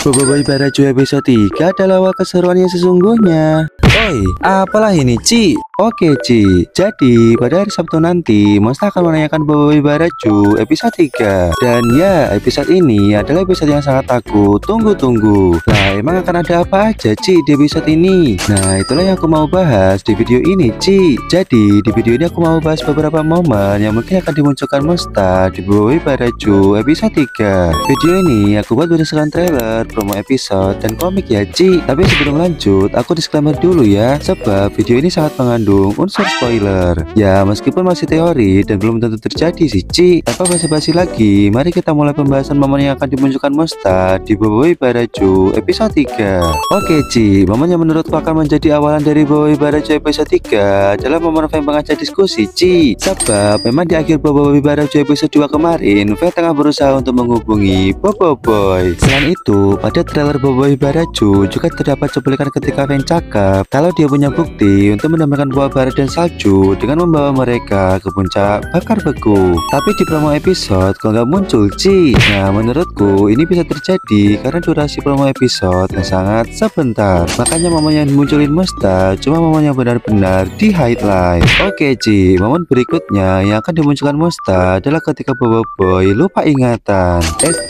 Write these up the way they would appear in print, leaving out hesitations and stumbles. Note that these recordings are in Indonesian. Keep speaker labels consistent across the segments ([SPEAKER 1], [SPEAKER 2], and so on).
[SPEAKER 1] Boboiboy Barajo episode 3 adalah awal keseruan yang sesungguhnya. Oi, apalah ini, Ci? Oke, Ci. Jadi, pada hari Sabtu nanti, Monster akan menanyakan Boboiboy Barajo episode 3. Dan ya, episode ini adalah episode yang sangat aku tunggu-tunggu. Lah, emang akan ada apa aja, Ci, di episode ini? Nah, itulah yang aku mau bahas di video ini, Ci. Jadi, di video ini aku mau bahas beberapa momen yang mungkin akan dimunculkan Monster di Boboiboy Barajo episode 3. Video ini aku buat berdasarkan trailer, promo episode, dan komik ya, Ci. Tapi sebelum lanjut, aku disclaimer dulu ya, sebab video ini sangat mengandung unsur spoiler. Ya, meskipun masih teori dan belum tentu terjadi sih, Ci. Tanpa basa-basi lagi, mari kita mulai pembahasan momen yang akan dimunculkan Monster di Boboiboy Barajo episode 3. Oke, Ci, momen yang menurutku akan menjadi awalan dari Boboiboy Barajo episode 3 adalah momen Feng mengajak diskusi, Ci. Sebab memang di akhir Boboiboy Barajo episode 2 kemarin, Feng tengah berusaha untuk menghubungi Boboiboy. Selain itu, pada trailer Boboiboy Barajo juga terdapat cuplikan ketika Feng cakap kalau dia punya bukti untuk mendamaikan buah bara dan salju dengan membawa mereka ke puncak bakar beku. Tapi di promo episode kok nggak muncul, Ci. Nah, menurutku ini bisa terjadi karena durasi promo episode yang sangat sebentar. Makanya momen yang dimunculin Monster cuma momen yang benar-benar di highlight. Oke, Ci, momen berikutnya yang akan dimunculkan Monster adalah ketika Boboiboy lupa ingatan.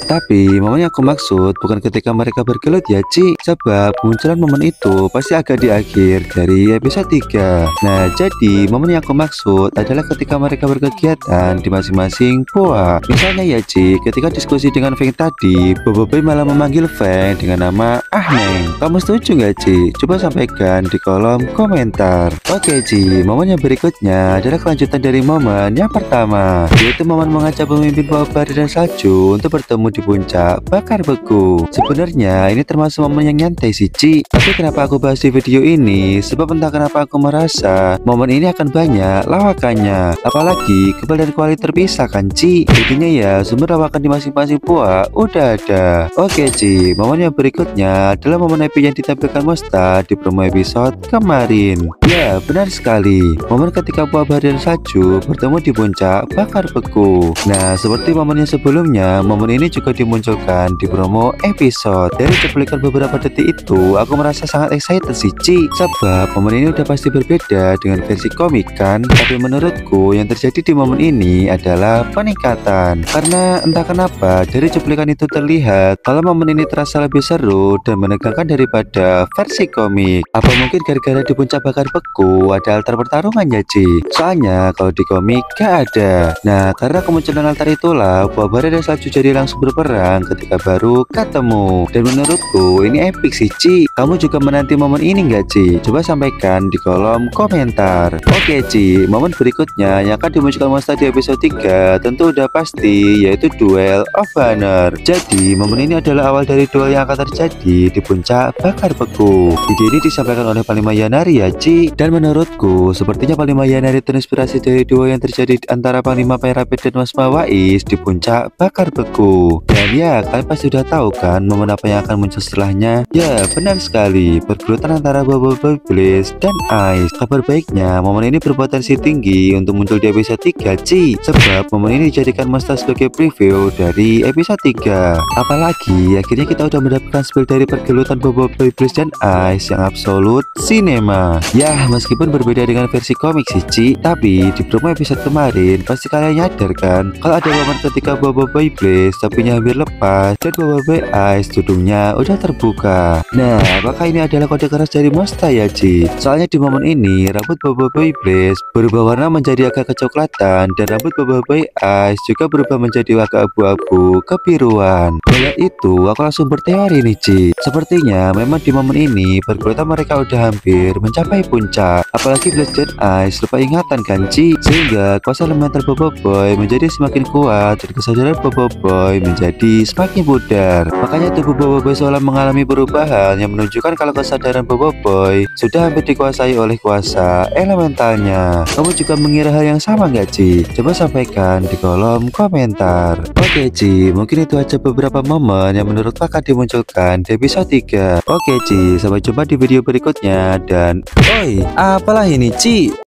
[SPEAKER 1] Tapi momen yang aku maksud bukan ketika mereka bergelut ya, Ci. Sebab munculan momen itu pasti agak di akhir dari episode 3. Nah, jadi momen yang aku maksud adalah ketika mereka berkegiatan di masing-masing goa. Misalnya ya, Ci, ketika diskusi dengan Feng tadi, Boboiboy malah memanggil Feng dengan nama Neng. Kamu setuju nggak, Ci? Coba sampaikan di kolom komentar. Oke, Ci, momen yang berikutnya adalah kelanjutan dari momen yang pertama, yaitu momen mengajak pemimpin buah bara dan salju untuk bertemu di puncak bakar beku. Sebenarnya ini termasuk momen yang nyantai sih, Ci. Tapi kenapa aku bahas di video ini? Sebab entah kenapa aku merasa momen ini akan banyak lawakannya. Apalagi kebal dan kuali terpisah kan, Ci. Jadinya ya sumber lawakan di masing-masing buah udah ada. Oke, Ci, momen yang berikutnya adalah momen epic yang ditampilkan Monster di promo episode kemarin. Ya, benar sekali. Momen ketika buah bara dan salju bertemu di puncak bakar beku. Nah, seperti momen yang sebelumnya, momen ini juga dimunculkan di promo episode. Dari cuplikan beberapa detik itu, aku merasa sangat excited sih, Ci. Sebab momen ini udah pasti berbeda dengan versi komik kan. Tapi menurutku yang terjadi di momen ini adalah peningkatan. Karena entah kenapa dari cuplikan itu terlihat kalau momen ini terasa lebih seru dan menegangkan daripada versi komik. Apa mungkin gara-gara di puncak bakar beku ada altar pertarungan ya, Ci? Soalnya kalau di komik gak ada. Nah, karena kemunculan altar itulah buah bara dan salju jadi langsung berperang ketika baru ketemu. Dan menurutku ini epic sih, Ci. Kamu juga menanti momen ini nggak, Ci? Coba sampaikan di kolom komentar. Oke, Ci, momen berikutnya yang akan dimunculkan Monster di episode 3 tentu udah pasti, yaitu Duel of Honor. Jadi momen ini adalah awal dari duel yang akan terjadi di puncak bakar beku. Ide ini disampaikan oleh Panglima Yanari ya, Ci. Dan menurutku sepertinya Panglima Yanari terinspirasi dari duel yang terjadi antara Panglima Perapet dan Mas Mawais di puncak bakar beku. Dan ya, kalian pasti sudah tahu kan momen apa yang akan muncul setelahnya. Ya, benar sekali, pergelutan antara Boboiboy Blaze dan Ice. Kabar baiknya, momen ini berpotensi tinggi untuk muncul di episode 3, Ci. Sebab momen ini dijadikan Monster sebagai preview dari episode 3. Apalagi akhirnya kita udah mendapatkan spill dari pergelutan Boboiboy Blaze dan Ice yang absolut cinema. Ya, meskipun berbeda dengan versi komik sih, Ci, tapi di promo episode kemarin pasti kalian nyadar kan kalau ada momen ketika Boboiboy Blaze topinya hampir lepas dan Boboiboy Ice tudungnya udah terbuka. Nah, apakah ini adalah kode keras dari Monster ya, Ci? Soalnya di momen ini rambut Boboiboy Blaze berubah warna menjadi agak kecoklatan dan rambut Boboiboy Ice juga berubah menjadi agak abu-abu kebiruan. Melihat itu aku langsung berteori nih, Ci. Sepertinya memang di momen ini pergelutan mereka udah hampir mencapai puncak. Apalagi Blaze dan Ice lupa ingatan kan, Ci, sehingga kuasa elemental Boboiboy menjadi semakin kuat dan kesadaran Boboiboy menjadi semakin pudar. Makanya tubuh Boboiboy seolah mengalami perubahan yang menunjukkan kalau kesadaran Boboiboy sudah hampir dikuasai oleh kuasa elementalnya. Kamu juga mengira hal yang sama nggak, Ci? Coba sampaikan di kolom komentar. Oke, Ci, mungkin itu aja beberapa momen yang menurut akan dimunculkan di episode 3. Oke, Ci, sampai jumpa di video berikutnya dan oi, apalah ini, Ci?